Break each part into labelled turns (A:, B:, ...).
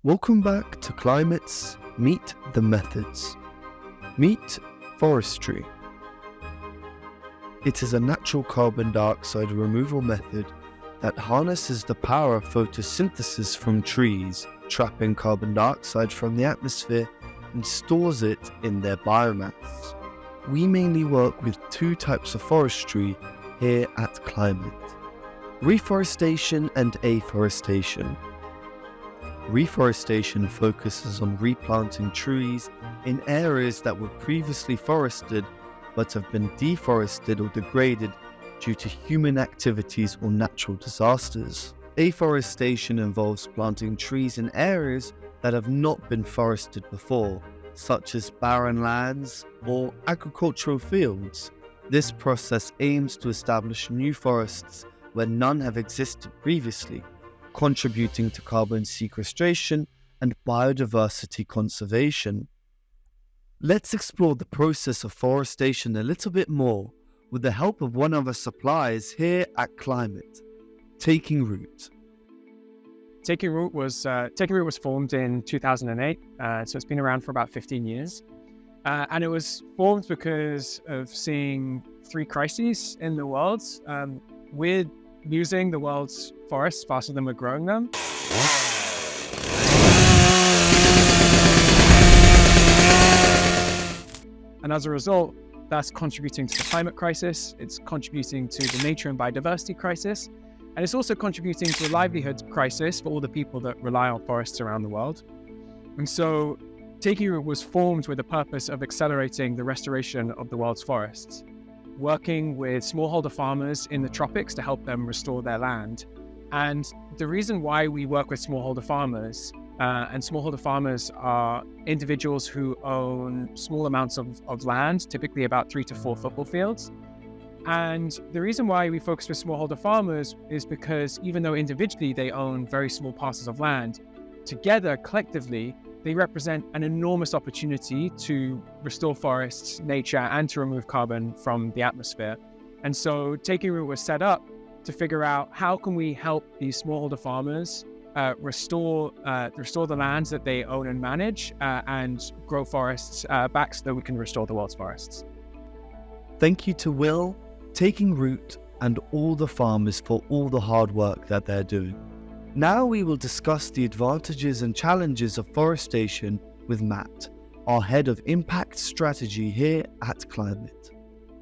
A: Welcome back to Climates Meet the Methods. Meet Forestry. It is a natural carbon dioxide removal method that harnesses the power of photosynthesis from trees, trapping carbon dioxide from the atmosphere and stores it in their biomass. We mainly work with two types of forestry here at Climate: reforestation and afforestation. Reforestation focuses on replanting trees in areas that were previously forested but have been deforested or degraded due to human activities or natural disasters. Afforestation involves planting trees in areas that have not been forested before, such as barren lands or agricultural fields. This process aims to establish new forests where none have existed previously, contributing to carbon sequestration and biodiversity conservation. Let's explore the process of forestation a little bit more with the help of one of our suppliers here at Climate, Taking Root.
B: Taking Root was formed in 2008, so it's been around for about 15 years. And it was formed because of seeing three crises in the world. We're using the world's forests faster than we're growing them. And as a result, that's contributing to the climate crisis, it's contributing to the nature and biodiversity crisis, and it's also contributing to a livelihood crisis for all the people that rely on forests around the world. And so Taking Root was formed with the purpose of accelerating the restoration of the world's forests, working with smallholder farmers in the tropics to help them restore their land. And the reason why we work with smallholder farmers, and smallholder farmers are individuals who own small amounts of land, typically about 3 to 4 football fields. And the reason why we focus with smallholder farmers is because even though individually they own very small parcels of land, together, collectively, they represent an enormous opportunity to restore forests, nature, and to remove carbon from the atmosphere. And so Taking Root was set up to figure out how can we help these smallholder farmers restore the lands that they own and manage, and grow forests back so that we can restore the world's forests.
A: Thank you to Will, Taking Root, and all the farmers for all the hard work that they're doing. Now we will discuss the advantages and challenges of forestation with Matt, our head of impact strategy here at Climate.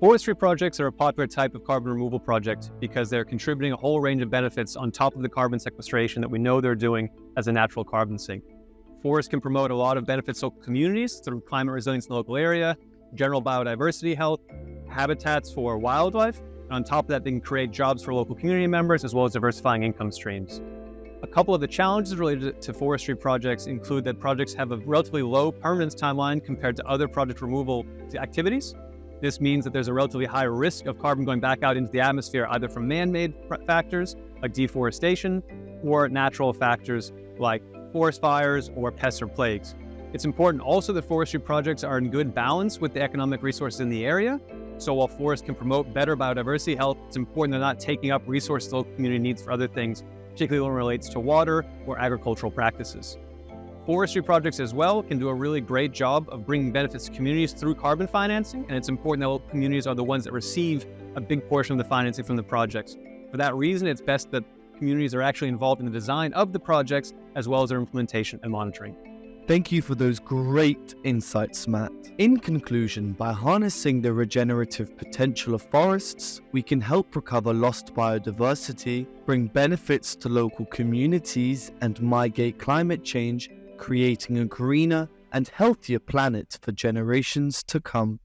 C: Forestry projects are a popular type of carbon removal project because they're contributing a whole range of benefits on top of the carbon sequestration that we know they're doing as a natural carbon sink. Forests can promote a lot of benefits to local communities through climate resilience in the local area, general biodiversity health, habitats for wildlife, and on top of that, they can create jobs for local community members as well as diversifying income streams. A couple of the challenges related to forestry projects include that projects have a relatively low permanence timeline compared to other project removal activities. This means that there's a relatively high risk of carbon going back out into the atmosphere, either from man-made factors like deforestation or natural factors like forest fires or pests or plagues. It's important also that forestry projects are in good balance with the economic resources in the area. So while forests can promote better biodiversity health, it's important they're not taking up resources the local community needs for other things, particularly when it relates to water or agricultural practices. Forestry projects as well can do a really great job of bringing benefits to communities through carbon financing, and it's important that local communities are the ones that receive a big portion of the financing from the projects. For that reason, it's best that communities are actually involved in the design of the projects as well as their implementation and monitoring.
A: Thank you for those great insights, Matt. In conclusion, by harnessing the regenerative potential of forests, we can help recover lost biodiversity, bring benefits to local communities, and mitigate climate change, creating a greener and healthier planet for generations to come.